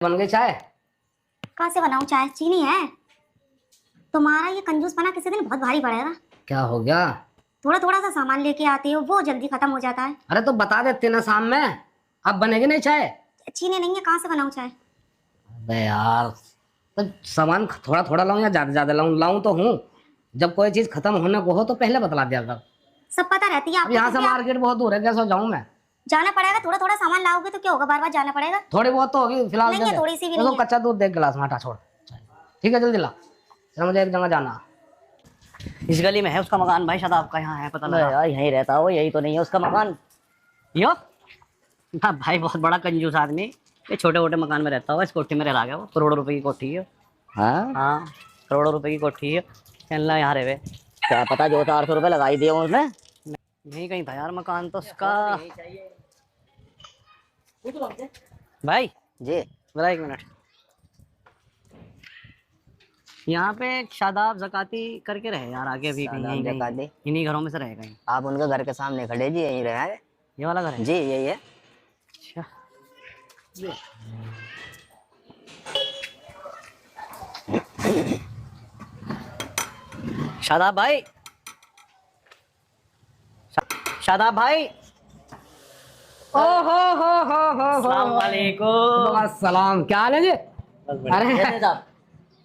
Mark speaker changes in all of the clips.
Speaker 1: बन गई चाय।
Speaker 2: कहाँ से बनाऊं चाय? चीनी है। तुम्हारा ये कंजूसपना किसी दिन बहुत भारी पड़ेगा।
Speaker 1: क्या हो गया?
Speaker 2: थोड़ा थोड़ा सा सामान लेके आती हो, वो जल्दी खत्म हो जाता है।
Speaker 1: अरे तो बता देते ना शाम में, अब बनेगी नहीं चाय।
Speaker 2: चीनी नहीं है, कहाँ से बनाऊं चाय?
Speaker 1: अबे यार, तो सामान थोड़ा थोड़ा लाऊं या ज्यादा ज्यादा लाऊं? लाऊं तो हूँ, जब कोई चीज खत्म होने को हो तो पहले बतला दिया कर।
Speaker 2: सब पता रहती है
Speaker 1: अब
Speaker 2: आपको,
Speaker 1: यहाँ
Speaker 2: फिर
Speaker 1: से
Speaker 2: भी आप
Speaker 1: मार्केट बहुत दूर है, कैसे जाऊं मैं?
Speaker 2: जाना पड़ेगा। थोड़ा थोड़ा सामान लाओगे तो क्या होगा, बार बार जाना पड़ेगा।
Speaker 1: थोड़ी बहुत तो होगी फिलहाल।
Speaker 2: नहीं है, थोड़ी सी भी
Speaker 1: तो
Speaker 2: नहीं है।
Speaker 1: कच्चा दूध देख गिलास में, हटा छोड़। ठीक है, जल्दी ला, चल मुझे एक जगह जाना।
Speaker 3: इस गली में है उसका मकान भाई, शायद आपका यहाँ है, पता लगा।
Speaker 4: यार यहीं रहता हो, यही तो नहीं है उसका मकान।
Speaker 3: यो ना भाई, बहुत बड़ा कंजूस आदमी। ये छोटे मोटे मकान में रहता होगा, इस कोठी में रह गया। वो करोड़ों रुपए की कोठी है।
Speaker 4: हाँ
Speaker 3: हाँ, करोड़ों रुपए की कोठी है। कहना यहाँ रहे।
Speaker 4: क्या पता, जो 400 रुपए लगाई दिए उसने।
Speaker 3: नहीं कहीं था यार मकान तो उसका। भाई
Speaker 4: जी
Speaker 3: जरा एक मिनट, यहाँ पे एक शादाब जकाती करके रहे यार, आगे भी कहीं
Speaker 4: शादाब
Speaker 3: कहीं
Speaker 4: जकाती?
Speaker 3: इन्हीं घरों में से रहे कहीं।
Speaker 4: आप उनके घर के सामने खड़े जी, यहीं रहे हैं।
Speaker 3: ये वाला घर है?
Speaker 4: जी यही है।
Speaker 3: अच्छा, शादाब भाई, शादाब भाई।
Speaker 1: ओ हो
Speaker 3: अस्सलाम वालेकुम।
Speaker 1: सलाम, क्या हाल है जी? अरे
Speaker 4: साहब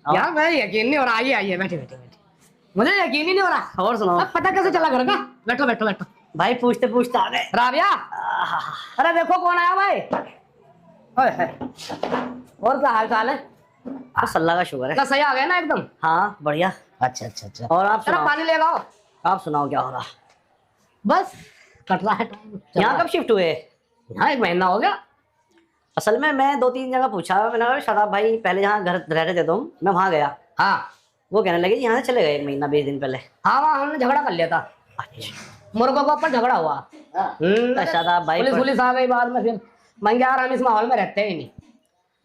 Speaker 1: यार मैं यकीन नहीं हो रहा। आइए आइए, बैठे बैठे बैठे। मुझे यकीन ही नहीं हो रहा।
Speaker 3: और सुनाओ
Speaker 1: अब पता कैसे चला घर का? बैठो बैठो बैठो।
Speaker 3: भाई, पूछते पूछते आ गए।
Speaker 1: राबिया, अरे देखो कौन आया भाई। ओए है। और क्या हाल चाल है?
Speaker 3: बस अल्लाह का शुक्र है।
Speaker 1: क्या सही आ गए ना एकदम?
Speaker 3: हाँ बढ़िया।
Speaker 1: अच्छा अच्छा अच्छा।
Speaker 3: और आप
Speaker 1: चलो
Speaker 3: सुनाओ,
Speaker 1: पानी ले आओ।
Speaker 3: आप सुनाओ क्या हो रहा?
Speaker 1: बस कट रहा है टाइम।
Speaker 3: यहाँ कब शिफ्ट हुए?
Speaker 1: यहाँ 1 महीना हो गया।
Speaker 3: असल में मैं 2-3 जगह पूछा, मैंने कहा शादाब भाई पहले जहाँ घर रह रहे थे तुम, मैं वहाँ गया।
Speaker 1: हाँ
Speaker 3: वो कहने लगे यहाँ से चले गए 1 महीना 20 दिन पहले।
Speaker 1: हाँ, वहाँ हमने झगड़ा कर लिया था।
Speaker 3: अच्छा,
Speaker 1: मुर्गों के ऊपर झगड़ा हुआ।
Speaker 3: तो शादाब भाई
Speaker 1: पुलिस आ गई बाद में। फिर मैं यार हम इस माहौल में रहते ही नहीं।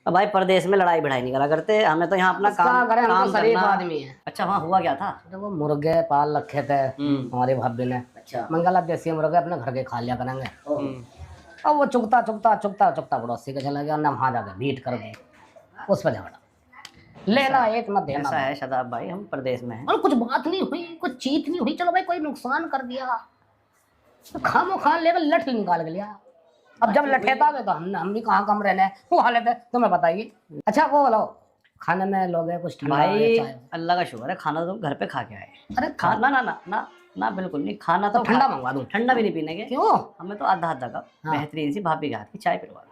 Speaker 3: अब भाई परदेश में लड़ाई भिड़ाई नहीं करा करते, हमें तो यहाँ अपना
Speaker 1: क्या
Speaker 3: काम
Speaker 1: करें, हम
Speaker 3: काम
Speaker 1: तो शरीफ
Speaker 3: करना।
Speaker 1: आदमी है।
Speaker 3: अच्छा, वहाँ हुआ क्या था?
Speaker 1: अरे वो मुर्गे पाल रखे थे हमारी भाभी ने।
Speaker 3: अच्छा।
Speaker 1: मंगला देसी मुर्गे अपने घर के खा लिया करेंगे। अब वो चुगता चुगता चुगता चुगता पड़ोसी के चला गया, ना वहाँ जाके बीट कर दी। उस पर झगड़ा, लेना एक ना देना।
Speaker 3: ऐसा है शादाब भाई, हम परदेश में हैं।
Speaker 1: और कुछ बात नहीं हुई, कुछ चीत नहीं हुई, चलो भाई कोई नुकसान कर दिया तो खामो खान लेकर लट निकाल के लिया। अब जब लठेता गए तो हम भी कहाँ कम रहने वो हालत है तुम्हें बताइए। अच्छा वो बोलो, खाने में लोगे कुछ ठंडा
Speaker 3: भाई
Speaker 1: चाय?
Speaker 3: अल्लाह का शुक्र है, खाना तो घर पे खा के आए।
Speaker 1: अरे
Speaker 3: खाना ना ना ना ना बिल्कुल नहीं, खाना तो
Speaker 1: ठंडा मंगवा दूं?
Speaker 3: ठंडा भी नहीं पीने के।
Speaker 1: क्यों?
Speaker 3: हमें तो आधा आधा कप
Speaker 1: हाँ।
Speaker 3: बेहतरीन सी भाभी के हाथ की चाय पिलवा दो।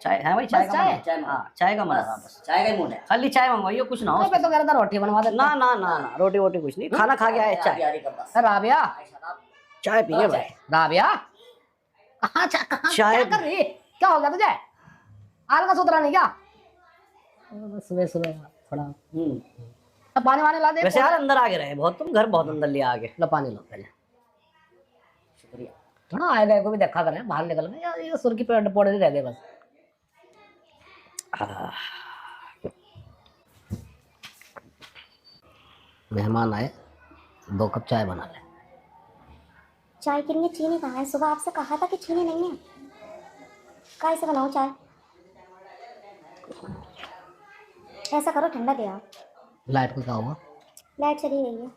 Speaker 3: चाय है भाई, चाय
Speaker 1: बस
Speaker 3: का मन। हाँ, चाय का मन है बस।
Speaker 4: चाय का ही मूड है।
Speaker 3: खाली चाय मंगवाइयो, कुछ ना हो।
Speaker 1: मैं तो कह रहा था रोटी बनवा देता।
Speaker 3: ना ना ना ना, रोटी वोटी कुछ नहीं, खाना खा के आए, चाय
Speaker 1: अरे राबिया,
Speaker 3: चाय पिए भाई।
Speaker 1: राबिया कहाँ
Speaker 3: चाय
Speaker 1: क्या कर रही? क्या हो गया तुझे? आल का सुतरा नहीं क्या? सुबह सुबह थोड़ा अब पानी वानी ला दे।
Speaker 3: वैसे यार अंदर आगे रहे बहुत, तुम घर बहुत अंदर लिया आगे।
Speaker 1: लो पानी लो पहले। शुक्रिया। थोड़ा आए गए को भी देखा करें, बाहर निकल गए यार, ये सुर की पेड़ पौधे रह गए बस। मेहमान आए, 2 कप चाय बना ले।
Speaker 2: चाय के लिए चीनी कहाँ है? सुबह आपसे कहा था कि चीनी नहीं है। काय से बनाऊं चाय? ऐसा करो, ठंडा ले आओ।
Speaker 1: लाइट को क्या हुआ?
Speaker 2: लाइट चली गई है।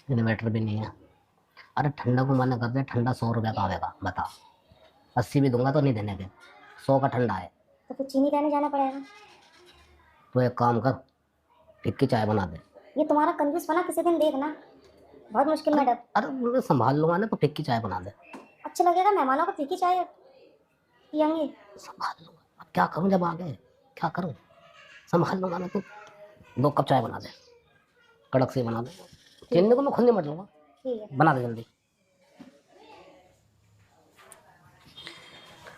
Speaker 1: इन्वर्टर भी नहीं है। अरे ठंडा को मना कर दे, ठंडा 100 रुपया का आएगा बता। 80 भी दूंगा तो नहीं देने के। 100 का ठंडा है
Speaker 2: तो फिर चीनी लेने जाना पड़ेगा।
Speaker 1: तो एक काम कर, फिक्की चाय बना दे।
Speaker 2: ये तुम्हारा कंजूसपना किसी दिन देखना, बहुत मुश्किल में डब।
Speaker 1: अरे मैं संभाल लूंगा ना, तो फिक्की चाय बना दे।
Speaker 2: अच्छा लगेगा मेहमानों को फीकी चाय पियेंगे।
Speaker 1: संभाल लूंगा, अब क्या करूं जब आ गए, क्या करूं? संभाल लूंगा ना। तो 2 कप चाय बना दे, कड़क से बना दे। चीनी को मैं खुद नहीं मत लूंगा,
Speaker 2: ठीक है।
Speaker 1: बना दे जल्दी।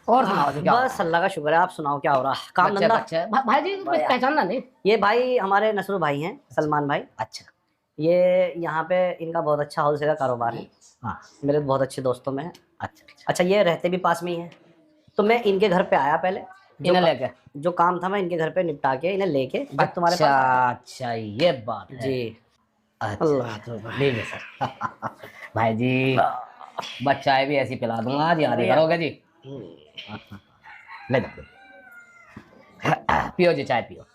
Speaker 1: और सुनाओ जी, क्या हो
Speaker 3: बस अल्लाह का शुक्र है, आप सुनाओ क्या हो रहा? काम
Speaker 1: बच्चे
Speaker 3: धंधा?
Speaker 1: बच्चे भाई जी पहचानना नहीं?
Speaker 3: ये भाई हमारे नसरू भाई हैं, सलमान भाई।
Speaker 1: अच्छा।
Speaker 3: ये यहाँ पे इनका बहुत अच्छा होलसेल का कारोबार है।
Speaker 1: हाँ
Speaker 3: मेरे बहुत अच्छे दोस्तों में है।
Speaker 1: अच्छा।
Speaker 3: अच्छा, ये रहते भी पास में ही हैं, तो मैं इनके घर पे आया पहले।
Speaker 1: इन्हें लेके?
Speaker 3: जो काम था मैं इनके घर पे निपटा के इन्हें लेके जब तुम्हारे
Speaker 1: अच्छा
Speaker 3: पास।
Speaker 1: अच्छा, ये बात है।
Speaker 3: जी।
Speaker 1: अच्छा,
Speaker 3: अल्लाह तो भाई।
Speaker 1: ठीक है सर। भाई जी बस चाय भी ऐसी पिला दूंगा, आज याद ही करोगे जी। ले जाओ। पियो जी, चाय पियो।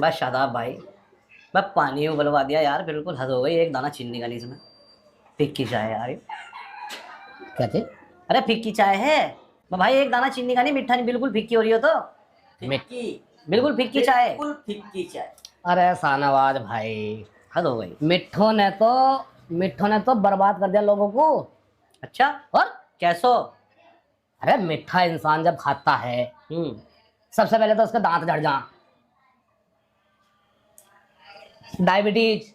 Speaker 3: बस शादाब भाई, बस पानी उबलवा दिया यार, बिल्कुल हद हो गई, एक दाना चीनी का नहीं इसमें। फिक्की चाय यार ये।
Speaker 1: क्या थे?
Speaker 3: अरे फिक्की चाय है भाई, एक दाना चीनी का नहीं, मीठा नहीं, बिल्कुल फिक्की हो रही हो तो।
Speaker 4: फिक्की,
Speaker 3: बिल्कुल फिक्की चाय।
Speaker 4: बिल्कुल फिक्की चाय।
Speaker 1: अरे शाहनवाज भाई,
Speaker 3: हद हो गई।
Speaker 1: मिट्ठों ने तो बर्बाद कर दिया लोगों को।
Speaker 3: अच्छा,
Speaker 1: और
Speaker 3: कैसो?
Speaker 1: अरे मिठा इंसान जब खाता है, सबसे पहले तो उसके दांत झड़ जा, डायबिटीज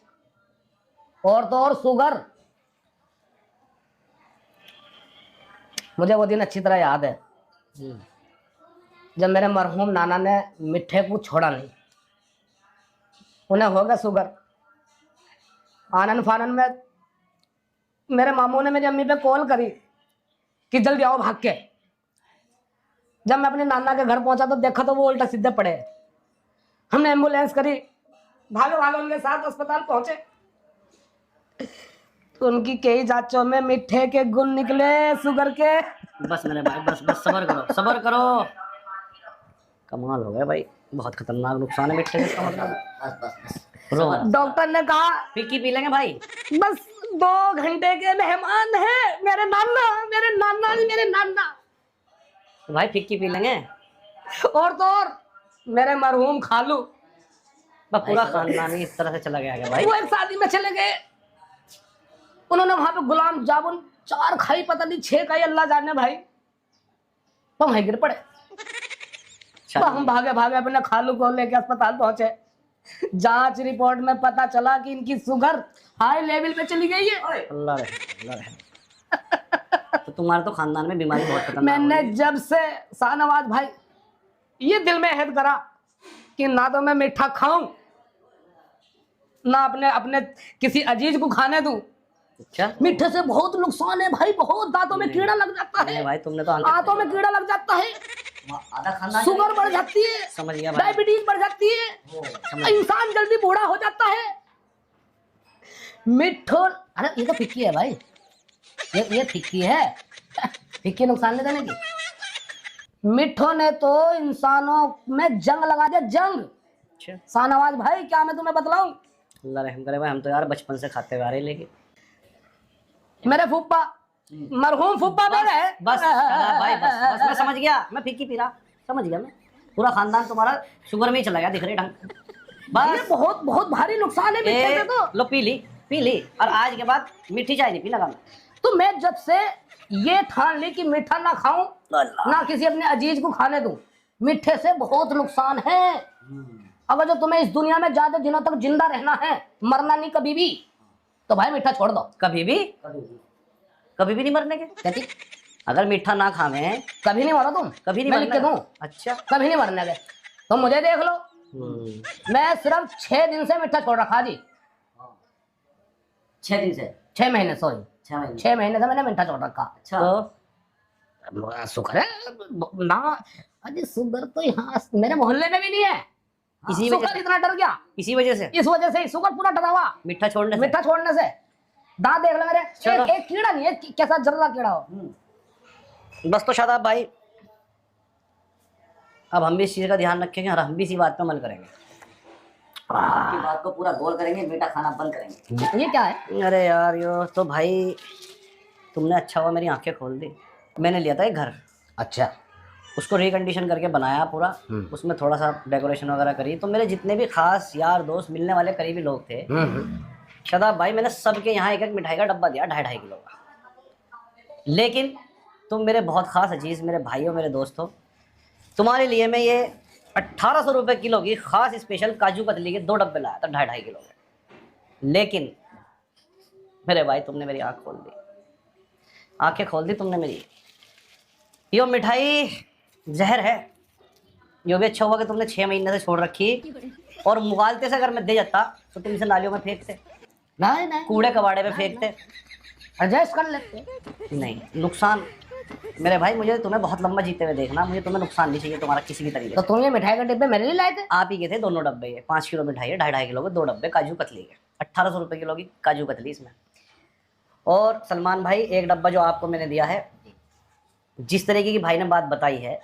Speaker 1: और तो और शुगर। मुझे वो दिन अच्छी तरह याद है जब मेरे मरहूम नाना ने मिठे को छोड़ा नहीं। उन्हें हो गया शुगर। आनन फानन में मेरे मामू ने मेरी अम्मी पे कॉल करी कि जल्दी आओ भाग के। जब मैं अपने नाना के घर पहुंचा तो देखा तो वो उल्टा सीधे पड़े। हमने एम्बुलेंस करी, भागे भागे उनके साथ अस्पताल पहुंचे। तो उनकी कई जांचों में मिठे के गुण निकले शुगर के।
Speaker 3: बस मेरे भाई, बस बस सबर करो, सबर करो। कमाल हो गया भाई, बहुत खतरनाक नुकसान है मिठे का, इसका मतलब।
Speaker 4: बस बस बस।
Speaker 3: रो।
Speaker 1: डॉक्टर ने कहा
Speaker 3: फिक्की पी लेंगे भाई।
Speaker 1: बस 2 घंटे के मेहमान हैं मेरे नाना, मेरे नाना जी, मेरे नाना।
Speaker 3: तो भाई फिक्की पी लेंगे।
Speaker 1: और तो और मेरे मरहूम खालू,
Speaker 3: बस पूरा खानदान ही इस तरह से चला गया भाई।
Speaker 1: वो एक शादी में चले गए। उन्होंने वहां पे गुलाम जामुन 4 खाई, पता नहीं 6 खाई, अल्लाह जाने भाई। तो वहीं गिर पड़े। तो हम भागे भागे अपने खालू को लेके अस्पताल पहुंचे। जांच रिपोर्ट में पता चला कि इनकी शुगर हाई लेवल पे चली गई है।
Speaker 3: अल्लाह रहे, अल्लाह रहे। तो तुम्हारे तो खानदान में बीमारी बहुत खतरनाक
Speaker 1: मैंने
Speaker 3: हो
Speaker 1: जब से शाहनवाज भाई ये दिल में अहद करा कि ना तो मैं मीठा खाऊं, ना अपने अपने किसी अजीज को खाने दूं।
Speaker 3: अच्छा,
Speaker 1: मीठे से बहुत नुकसान है भाई, बहुत दांतों में कीड़ा लग जाता है,
Speaker 3: भाई तुमने तो
Speaker 1: आंतों में कीड़ा लग जाता है,
Speaker 4: आधा खानदान
Speaker 1: शुगर बढ़ जाती है,
Speaker 3: समझ गया भाई।
Speaker 1: डायबिटीज बढ़ जाती है, इंसान जल्दी बूढ़ा हो जाता है। मिठो, अरे ये तो फिक्की है भाई, ये फिक्की है। फिक्की नुकसान नहीं देने की। मिठो ने तो इंसानों में जंग लगा दिया, जंग।
Speaker 3: अच्छा,
Speaker 1: शाहनवाज भाई क्या मैं तुम्हें बतलाऊं?
Speaker 3: अल्लाह रहम करे भाई, हम तो यार बचपन से खाते हुए आ रहे, लेकिन
Speaker 1: मेरे फूफा, मरहूम फूफा मेरे है।
Speaker 3: बस शादाब भाई, बस बस मैं समझ गया, मैं फिक्की पी रहा, समझ गया मैं। पूरा खानदान तुम्हारा शुगर में ही चला गया, दिख रहे ढंग।
Speaker 1: ये
Speaker 3: बस
Speaker 1: बहुत बहुत भारी नुकसान है मिठे से तो।
Speaker 3: लो पी ली, और आज के बाद मीठी चाय नहीं पीना मैं।
Speaker 1: तो मैं जब से ये ठान ली कि मीठा ना खाऊं, ना किसी अपने अजीज को खाने दूं। मिठे से बहुत नुकसान है। अगर जो तुम्हें इस दुनिया में ज्यादा दिनों तक जिंदा रहना है, मरना नहीं कभी भी, तो भाई मीठा छोड़ दो।
Speaker 3: कभी भी नहीं मरने के।
Speaker 1: कहती
Speaker 3: अगर मीठा ना खावे,
Speaker 1: कभी नहीं मरो तुम,
Speaker 3: कभी नहीं
Speaker 1: मैं लिख के
Speaker 3: मरना।
Speaker 1: दूं,
Speaker 3: अच्छा,
Speaker 1: कभी नहीं मरने के। तो मुझे देख लो, मैं सिर्फ 6 दिन से मीठा छोड़ रखा जी।
Speaker 4: 6 दिन से,
Speaker 1: 6 महीने, सॉरी
Speaker 4: 6 महीने।
Speaker 1: 6 महीने से मैंने मीठा छोड़ रखा।
Speaker 4: अच्छा,
Speaker 3: तो
Speaker 1: शुक्र है ना, अजी शुगर तो यहाँ मेरे मोहल्ले में भी नहीं है।
Speaker 3: इसी
Speaker 1: शुगर इतना डर गया,
Speaker 3: इसी वजह से
Speaker 1: इस वजह से शुगर पूरा डरा हुआ
Speaker 3: मीठा छोड़ने से।
Speaker 1: मीठा छोड़ने से। दांत देख लो मेरे,
Speaker 3: चलो।
Speaker 1: एक कीड़ा नहीं है, कैसा जर्रा कीड़ा हो।
Speaker 3: बस तो शादाब भाई, अब हम भी इस चीज का ध्यान रखेंगे और हम भी इसी बात पर अमल करेंगे।
Speaker 4: आपकी बात को पूरा गौर करेंगे, मीठा खाना बंद करेंगे।
Speaker 1: ये क्या है?
Speaker 3: अरे यार यो तो भाई, तुमने अच्छा हुआ मेरी आंखें खोल दी। मैंने लिया था एक घर,
Speaker 1: अच्छा,
Speaker 3: उसको रिकंडीशन करके बनाया पूरा, उसमें थोड़ा सा डेकोरेशन वगैरह करी। तो मेरे जितने भी खास यार दोस्त, मिलने वाले करीबी लोग थे, शादाब भाई, मैंने सबके यहाँ एक एक मिठाई का डब्बा दिया 2.5 किलो का। लेकिन तुम मेरे बहुत खास अजीज, मेरे भाई हो, मेरे दोस्त हो, तुम्हारे लिए मैं ये 1800 रुपये किलो की खास स्पेशल काजू कतली के 2 डब्बे लाया था 2.5 किलो के। लेकिन मेरे भाई, तुमने मेरी आँख खोल दी, आंखें खोल दी तुमने मेरी। यो मिठाई जहर है। यो भी अच्छा हुआ कि तुमने 6 महीने से छोड़ रखी, और मुगालते से अगर मैं दे जाता तो तुम इसे नालियों में फेंकते,
Speaker 1: नहीं नहीं,
Speaker 3: कूड़े कबाड़े पे फेंकते।
Speaker 1: एडजस्ट कर लेते।
Speaker 3: नहीं, नुकसान मेरे भाई मुझे तुम्हें बहुत लंबा जीते हुए देखना, मुझे तुम्हें नुकसान नहीं चाहिए तुम्हारा किसी भी तरीके
Speaker 1: तो
Speaker 3: से।
Speaker 1: तुम ये मिठाई के डिब्बे मेरे लिए लाए थे?
Speaker 3: आप ही के थे दोनों डब्बे, ये 5 किलो मिठाई है, 2.5 किलो के 2 डब्बे काजू कतली के, 1800 रुपए किलो की काजू कतली इसमें। और सलमान भाई एक डब्बा जो आपको मैंने दिया है, जिस तरीके की भाई ने बात बताई है,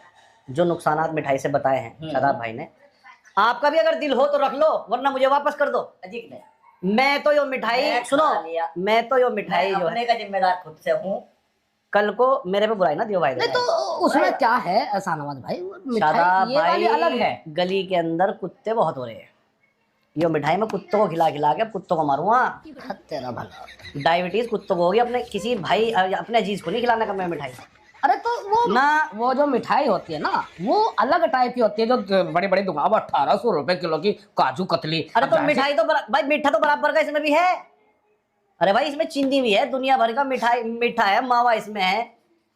Speaker 3: जो नुकसानात मिठाई से बताए हैं शादाब भाई ने, आपका भी अगर दिल हो तो रख लो, वरना मुझे वापस कर दो।
Speaker 4: अजीब नहीं,
Speaker 3: मैं तो यो मिठाई सुनो, मैं तो यो मिठाई जो
Speaker 4: अपने
Speaker 3: है
Speaker 4: का जिम्मेदार खुद से हूँ।
Speaker 3: कल को मेरे पे बुराई ना दियो भाई।
Speaker 1: नहीं तो उसमें क्या है शाहनवाज भाई, वो
Speaker 3: शादाब
Speaker 1: मिठाई ये वाली
Speaker 3: भाई
Speaker 1: अलग है।
Speaker 3: गली के अंदर कुत्ते बहुत हो रहे हैं, यो मिठाई में कुत्तों को खिला खिला के अब कुत्तों को मारूंगा।
Speaker 1: तेरा भला।
Speaker 3: डायबिटीज कुत्तों को होगी, अपने किसी भाई अपने अजीज को नहीं खिलाने का मैं मिठाई
Speaker 1: अरे तो वो
Speaker 3: ना।
Speaker 1: वो जो मिठाई होती है ना, वो अलग टाइप की होती है, जो बड़ी बड़ी दुकान 1800 रुपए किलो की काजू कतली।
Speaker 3: अरे
Speaker 1: अब
Speaker 3: तो
Speaker 1: जाहिर
Speaker 3: मिठाई तो भाई मीठा तो बराबर का इसमें भी है। अरे भाई इसमें चीनी भी है, दुनिया भर का मिठाई मीठा है, मावा इसमें है,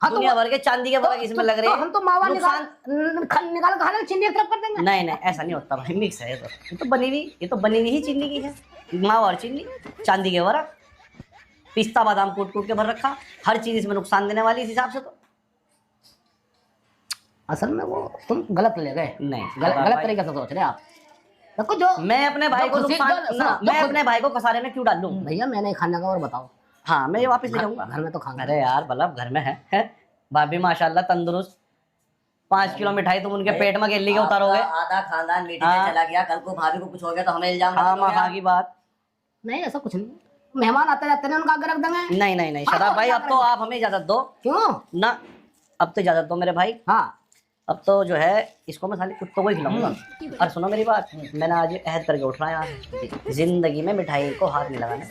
Speaker 1: हाँ तो
Speaker 3: दुनिया भर के चांदी के बर्तन इसमें लग रहे
Speaker 1: तो
Speaker 3: हैं।
Speaker 1: हम तो मावा
Speaker 3: नुकसान
Speaker 1: निकाल खा लेंगे, चीनी एक तरफ कर देंगे।
Speaker 3: नहीं नहीं ऐसा नहीं होता भाई, मिक्स है ये तो बनी हुई, ये तो बनी हुई ही चीनी की है, मावा और चीनी, चांदी के बर्तन, पिस्ता बादाम कूट कूट के भर रखा, हर चीज इसमें नुकसान देने वाली इस हिसाब से। तो
Speaker 1: असल में वो तुम गलत ले गए,
Speaker 3: नहीं
Speaker 1: गलत तरीके से सोच रहे आप। देखो जो
Speaker 3: मैं अपने भाई को नुकसान मैं अपने भाई को कसारे में क्यों डालूं?
Speaker 1: भैया मैंने खाने का, और बताओ।
Speaker 3: हाँ मैं ये वापस ले जाऊंगा
Speaker 1: घर में तो खाना।
Speaker 3: अरे यार बल्लभ घर में है भाभी माशाल्लाह तंदुरुस्त, 5 किलो मिठाई तुम उनके पेट में गेली के उतारोगे।
Speaker 4: आधा खानदान मीटिंग
Speaker 3: हाँ।
Speaker 4: में चला गया, कल को भाभी को कुछ हो गया तो हमें इल्जाम
Speaker 3: हाँ
Speaker 4: लगाओगे
Speaker 3: माँ
Speaker 4: आप।
Speaker 3: की बात
Speaker 1: नहीं ऐसा कुछ नहीं, मेहमान आते रहते हैं, उनका आगे रख देंगे।
Speaker 3: नहीं नहीं नहीं शादाब भाई अब तो आप हमें इजाजत दो
Speaker 1: क्यों?
Speaker 3: ना, अब तो इजाजत दो मेरे भाई।
Speaker 1: हाँ
Speaker 3: अब तो जो है इसको मैं खाली कुत्तों को ही खिलाऊंगा। और सुनो मेरी बात, मैंने आज अहद करके उठ रहा है जिंदगी में मिठाई को हाथ नहीं लगाने,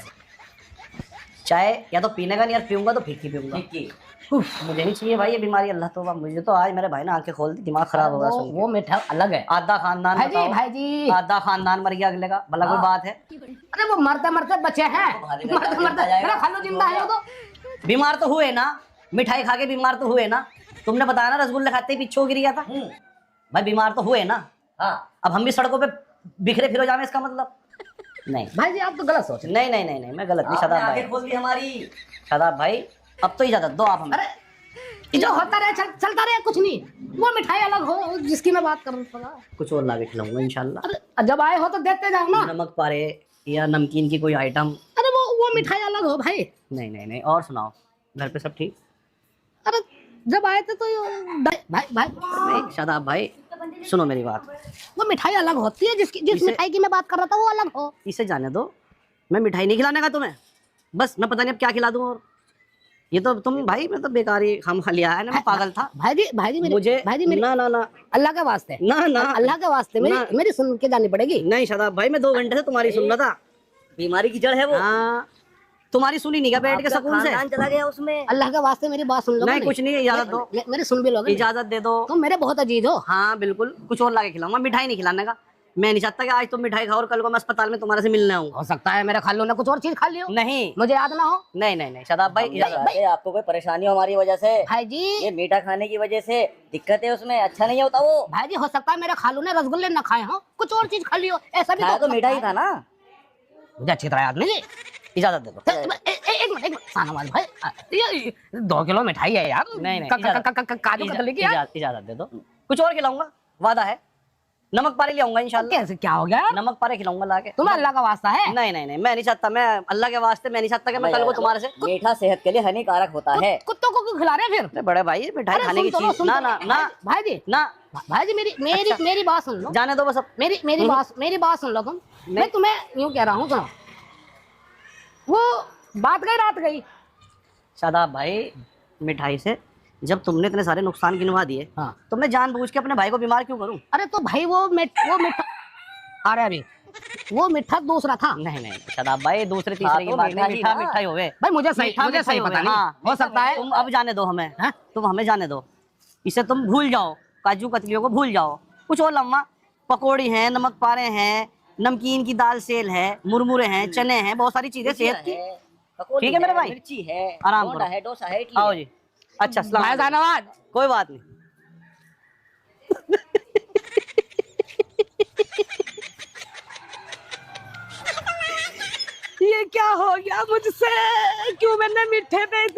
Speaker 3: चाहे या तो पीने का नहीं, यार पीऊंगा तो फीकी पीऊंगा,
Speaker 4: ठीक
Speaker 3: मुझे नहीं चाहिए भाई ये बीमारी, अल्लाह तोबा। मुझे तो आज मेरे भाई ने आंखें खोल दी, दिमाग खराब हो गया सुन के।
Speaker 1: वो मिठाई अलग है।
Speaker 3: आधा खानदान
Speaker 1: भाई जी,
Speaker 3: बताओ,
Speaker 1: भाई जी।
Speaker 3: आधा खानदान मर गया अगले का, भला कोई बात है?
Speaker 1: अरे वो मरते मरते बचे हैं,
Speaker 4: भाभी
Speaker 1: मरते
Speaker 4: का
Speaker 1: मरते
Speaker 4: जाएगा।
Speaker 1: मेरा खानो जिंदा है वो तो।
Speaker 3: बीमार तो हुए ना, मिठाई खा के बीमार तो हुए ना। तुमने बताया ना रसगुल्ले खाते ही पीछे गिर गया था, भाई बीमार तो हुए ना।
Speaker 4: हाँ
Speaker 3: अब हम भी सड़कों पे बिखरे फिरो जावे इसका मतलब नहीं।
Speaker 1: भाई जी आप तो गलत सोच रहे
Speaker 3: नहीं नहीं नहीं नहीं मैं गलत नहीं
Speaker 4: आपने
Speaker 3: शादाब
Speaker 4: आंखें
Speaker 3: भाई,
Speaker 4: खोल दी हमारी।
Speaker 3: शादाब भाई अब तो इजाजत दो आप हमें।
Speaker 1: अरे ये जो होता रहे चलता रहे, कुछ नहीं। वो मिठाई अलग हो जिसकी मैं बात करूँ थोड़ा।
Speaker 3: कुछ और लाके खिलाऊंगा इंशाल्लाह,
Speaker 1: अरे जब आए हो तो देते जाओ ना।
Speaker 3: नमक पारे या नमकीन की कोई आइटम।
Speaker 1: अरे वो मिठाई अलग हो भाई।
Speaker 3: नहीं नहीं नहीं और सुनाओ, घर पे सब ठीक?
Speaker 1: अरे जब आए थे तो भाई भाई
Speaker 3: नहीं शादाब भाई सुनो मेरी बात,
Speaker 1: वो मिठाई अलग होती है, जिस मिठाई की मैं बात कर रहा था वो अलग हो।
Speaker 3: इसे जाने दो, मैं मिठाई नहीं खिलाने का तुम्हें, बस मैं पता नहीं अब क्या खिला दूं। और ये तो तुम भाई मैं तो बेकार ही खाम खा लिया है ना, मैं पागल था।
Speaker 1: भाई जी
Speaker 3: मुझे
Speaker 1: भाई जी मेरी
Speaker 3: ना ना ना
Speaker 1: अल्लाह के वास्ते,
Speaker 3: ना ना
Speaker 1: अल्लाह के वास्ते मेरी सुन के जानी पड़ेगी।
Speaker 3: नहीं शादाब भाई मैं 2 घंटे से तुम्हारी सुन रहा था।
Speaker 4: बीमारी की जड़ है वो।
Speaker 3: हाँ तुम्हारी सुनी नहीं क्या बैठ के सुकून से?
Speaker 4: खानदान चला गया उसमें।
Speaker 1: अल्लाह के वास्ते मेरी बात सुन लो।
Speaker 3: नहीं कुछ नहीं है, इजाजत दो,
Speaker 1: मेरी सुन भी लोगे।
Speaker 3: इजाजत दे दो।
Speaker 1: तुम मेरे बहुत अजीज हो।
Speaker 3: हाँ बिल्कुल, कुछ और लाके खिलाऊंगा, मिठाई नहीं खिलाने का। मैं नहीं चाहता कि आज तुम मिठाई खाओ और कल को मैं अस्पताल में तुम्हारे से मिलने आऊँ।
Speaker 1: हो सकता है मेरे खालू ने कुछ और चीज खा ली हो,
Speaker 3: नहीं
Speaker 1: मुझे याद ना हो।
Speaker 3: नहीं नहीं नहीं शादाब भाई इजाजत।
Speaker 4: अरे आपको कोई परेशानी हो हमारी वजह से?
Speaker 1: भाई जी
Speaker 4: ये मीठा खाने की वजह से दिक्कत है, उसमें अच्छा नहीं होता वो।
Speaker 1: भाई जी हो सकता है मेरे खालू ने रसगुल्ले न खाए हो, कुछ और चीज खा ली हो, ऐसा भी
Speaker 4: खाया
Speaker 1: तो
Speaker 4: तो मीठा ही था ना।
Speaker 1: मुझे अच्छी तरह याद नहीं।
Speaker 3: इजाजत दे दो।
Speaker 1: एक मिनट शाहनवाज भाई, ये 2 किलो मिठाई है यार।
Speaker 3: नहीं नहीं
Speaker 1: काजू कतली की यार।
Speaker 3: इजाजत दे दो, कुछ और खिलाऊंगा, वादा है। नमक पारे ले आऊंगा इंशाल्लाह।
Speaker 1: कैसे क्या हो गया?
Speaker 3: नमक पारे खिलाऊंगा लाके।
Speaker 1: तुम्हें अल्लाह का वास्ता है?
Speaker 3: नहीं नहीं नहीं मैं नहीं चाहता, मैं अल्लाह के वास्ते मैं नहीं चाहता कि मैं कल को तुम्हारे से।
Speaker 4: मीठा सेहत के लिए हानिकारक होता है।
Speaker 1: कुत्तों को क्यों खिला रहे हैं फिर?
Speaker 3: बड़े भाई मिठाई
Speaker 1: अरे
Speaker 3: खाने की
Speaker 1: सुन तो लो,
Speaker 3: चीज
Speaker 1: सुन
Speaker 3: ना
Speaker 1: तो
Speaker 3: ना
Speaker 1: लो।
Speaker 3: ना
Speaker 1: भाई जी
Speaker 3: ना
Speaker 1: भाई जी मेरी बात सुन लो।
Speaker 3: जाने दो बस अब।
Speaker 1: मेरी बात सुन लो तुम। मैं तुम्हें यूं कह रहा हूँ, सुनो, वो बात गई रात गई।
Speaker 3: शादाब भाई मिठाई से जब तुमने इतने सारे नुकसान गिनवा दिए,
Speaker 1: हाँ।
Speaker 3: तो मैं जानबूझ के अपने भाई को बीमार क्यों करूं?
Speaker 1: अरे तो भाई वो मिठा, अरे अभी वो मिठा दूसरा था।
Speaker 3: नहीं नहीं शादाब भाई दूसरे
Speaker 4: हाँ,
Speaker 3: तीसरे की
Speaker 4: तो
Speaker 3: बात
Speaker 4: मीठा
Speaker 3: नहीं,
Speaker 4: ही
Speaker 3: मीठा
Speaker 4: ना।
Speaker 3: मिठाई होवे
Speaker 1: भाई मुझे सही
Speaker 3: मिठाई
Speaker 1: पता
Speaker 3: होवे,
Speaker 1: नहीं।
Speaker 3: हाँ।
Speaker 1: हो सकता है
Speaker 3: तुम अब जाने दो हमें,
Speaker 1: हाँ?
Speaker 3: तुम हमें जाने दो, इसे तुम भूल जाओ, काजू कतलियों को भूल जाओ। कुछ और लम्मा पकौड़ी हैं, नमक पारे हैं, नमकीन की दाल सेल है, मुरमुरे हैं, चने हैं, बहुत सारी चीजें सेहत की। ठीक है मेरे भाई,
Speaker 4: मिर्ची है,
Speaker 3: आराम
Speaker 4: बोंडा
Speaker 3: करो।
Speaker 4: है, डोसा है, इडली
Speaker 3: आओ
Speaker 4: है।
Speaker 3: जी। अच्छा सलाम
Speaker 1: भाई
Speaker 3: अलैकुम।
Speaker 1: धन्यवाद।
Speaker 3: कोई बात नहीं।
Speaker 1: ये क्या हो गया मुझसे? क्यों मैंने मीठे पे इतनी